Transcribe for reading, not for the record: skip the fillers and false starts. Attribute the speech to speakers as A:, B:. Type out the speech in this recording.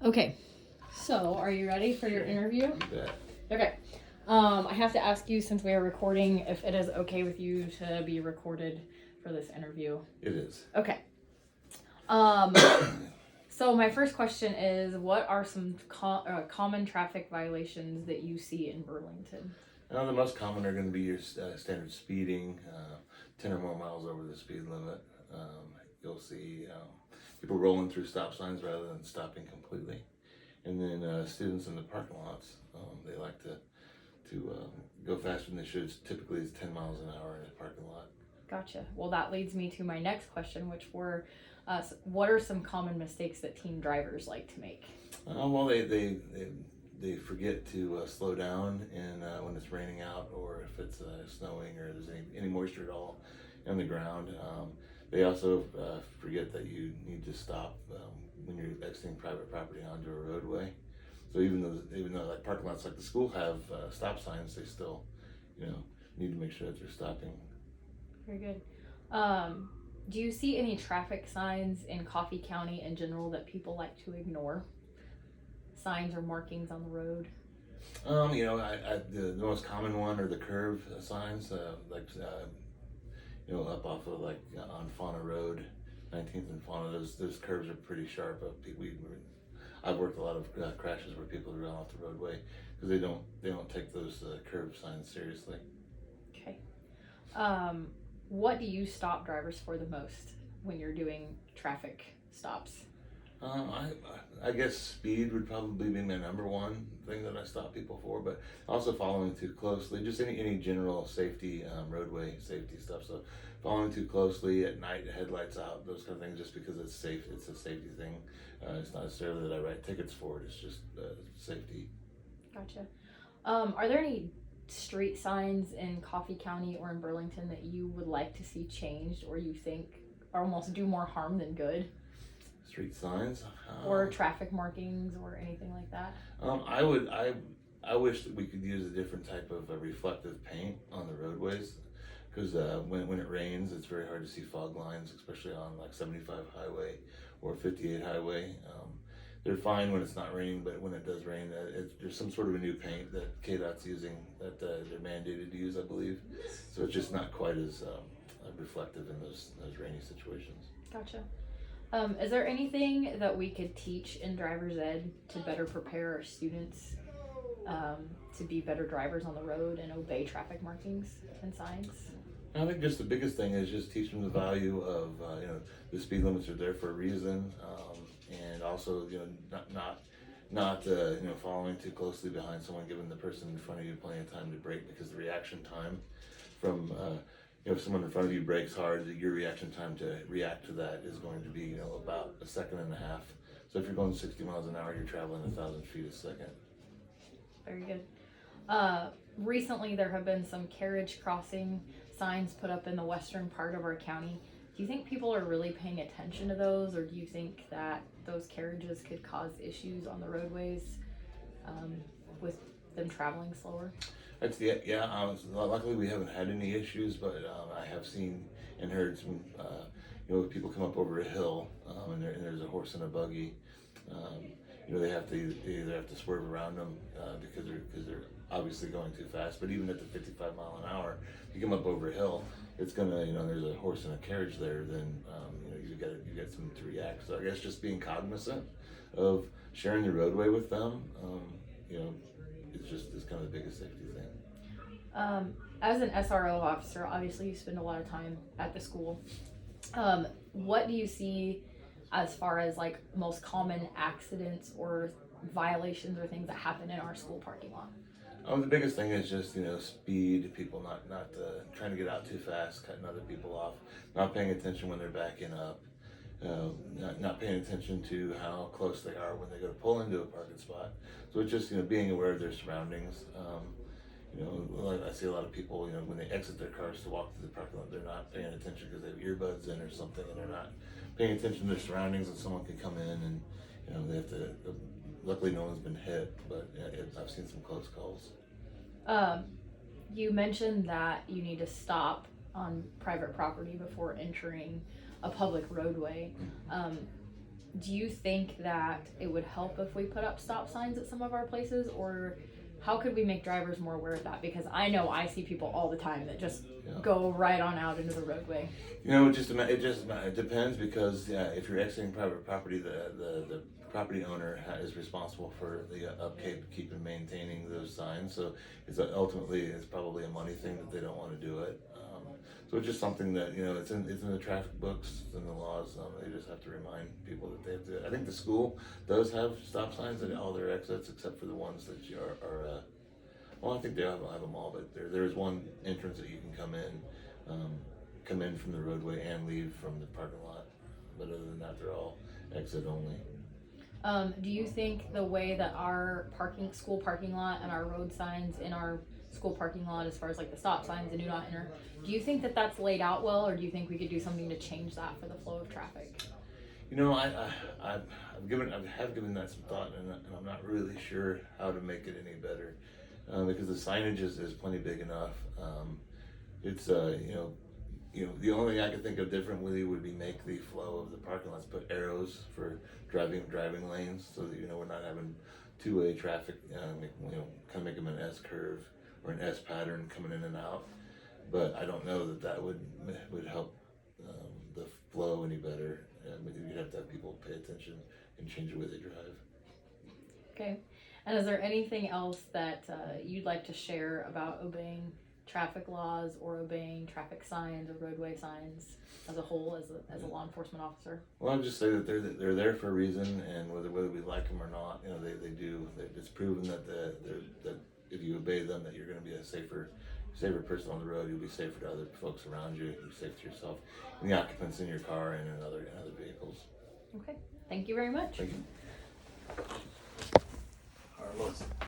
A: Okay, so are you ready for your interview?
B: You bet.
A: Okay. I have to ask you, since we are recording, if it is okay with you to be recorded for this interview.
B: It is.
A: Okay. So my first question is, what are some common traffic violations that you see in Burlington?
B: The most common are going to be your standard speeding, 10 or more miles over the speed limit. You'll see people rolling through stop signs rather than stopping completely. And then students in the parking lots, they like to go faster than they should. Typically it's 10 miles an hour in a parking lot.
A: Gotcha. Well, that leads me to my next question, which were, what are some common mistakes that teen drivers like to make?
B: Well, they forget to slow down and when it's raining out, or if it's snowing, or there's any moisture at all on the ground. They also forget that you need to stop when you're exiting private property onto a roadway. So even though like parking lots like the school have stop signs, they still, need to make sure that they're stopping.
A: Very good. Do you see any traffic signs in Coffee County in general that people like to ignore? Signs or markings on the road?
B: The most common one are the curve signs, up off of on Fauna Road, 19th and Fauna. Those curves are pretty sharp. I've worked a lot of crashes where people are run off the roadway because they don't take those curve signs seriously.
A: Okay. What do you stop drivers for the most when you're doing traffic stops?
B: I guess speed would probably be my number one thing that I stop people for, but also following too closely, just any general safety, roadway safety stuff. So following too closely at night, headlights out, those kind of things, just because it's safe. It's a safety thing. It's not necessarily that I write tickets for it. It's just safety.
A: Gotcha. Are there any street signs in Coffee County or in Burlington that you would like to see changed, or you think almost do more harm than good?
B: Street signs
A: Or traffic markings or anything like that?
B: I wish that we could use a different type of reflective paint on the roadways, because when it rains, it's very hard to see fog lines, especially on like 75 highway or 58 highway. They're fine when it's not raining, but when it does rain, there's some sort of a new paint that KDOT's using that they're mandated to use, I believe. So it's just not quite as reflective in those rainy situations.
A: Gotcha. Is there anything that we could teach in driver's ed to better prepare our students to be better drivers on the road and obey traffic markings and signs?
B: I think just the biggest thing is just teach them the value of the speed limits are there for a reason, and also not following too closely behind someone, giving the person in front of you plenty of time to brake, because the reaction time from if someone in front of you brakes hard, your reaction time to react to that is going to be about a second and a half. So if you're going 60 miles an hour, you're traveling 1,000 feet a second.
A: Very good. Recently there have been some carriage crossing signs put up in the western part of our county. Do you think people are really paying attention to those, or do you think that those carriages could cause issues on the roadways with them traveling slower?
B: Luckily we haven't had any issues, but I have seen and heard some, people come up over a hill and there's a horse and a buggy. They either have to swerve around them because they're obviously going too fast. But even at the 55 mile an hour, if you come up over a hill, it's gonna, there's a horse and a carriage there. Then you get some to react. So I guess just being cognizant of sharing the roadway with them, is kind of the biggest safety thing.
A: As an SRO officer, obviously you spend a lot of time at the school. What do you see as far as like most common accidents or violations or things that happen in our school parking lot?
B: The biggest thing is just speed, people not trying to get out too fast, cutting other people off, not paying attention when they're backing up, not paying attention to how close they are when they go to pull into a parking spot. So it's just being aware of their surroundings. I see a lot of people, when they exit their cars to walk through the parking lot, they're not paying attention because they have earbuds in or something, and they're not paying attention to their surroundings, and someone can come in and they have to. Luckily, no one's been hit, but I've seen some close calls.
A: You mentioned that you need to stop on private property before entering a public roadway. do you think that it would help if we put up stop signs at some of our places, or how could we make drivers more aware of that? Because I know I see people all the time that just go right on out into the roadway.
B: You know, it depends, because if you're exiting private property, the property owner is responsible for the upkeep and maintaining those signs. So it's probably a money thing that they don't want to do it. So it's just something that, it's in the traffic books, it's in the laws. They just have to remind people that they have to. I think the school does have stop signs at all their exits, except for the ones that are well, I think they have them all, but there's one entrance that you can come in from the roadway and leave from the parking lot. But other than that, they're all exit only.
A: Do you think the way that our school parking lot and our road signs in our school parking lot, as far as like the stop signs and do not enter, do you think that that's laid out well, or do you think we could do something to change that for the flow of traffic?
B: I've given that some thought, and I'm not really sure how to make it any better, because the signage is plenty big enough. It's the only thing I could think of differently would be make the flow of the parking lots, put arrows for driving lanes, so that we're not having two-way traffic. Kind of make them an S curve or an S pattern coming in and out. But I don't know that would help the flow any better. You'd have to have people pay attention and change the way they drive.
A: Okay. And is there anything else that you'd like to share about obeying traffic laws or obeying traffic signs or roadway signs as a whole, as a law enforcement officer?
B: Well, I'll just say that they're there for a reason, and whether we like them or not, they do. It's proven that that if you obey them, that you're going to be a safer person on the road. You'll be safer to other folks around you. You'll be safe to yourself, and the occupants in your car and in other vehicles.
A: Okay. Thank you very much.
B: Thank you.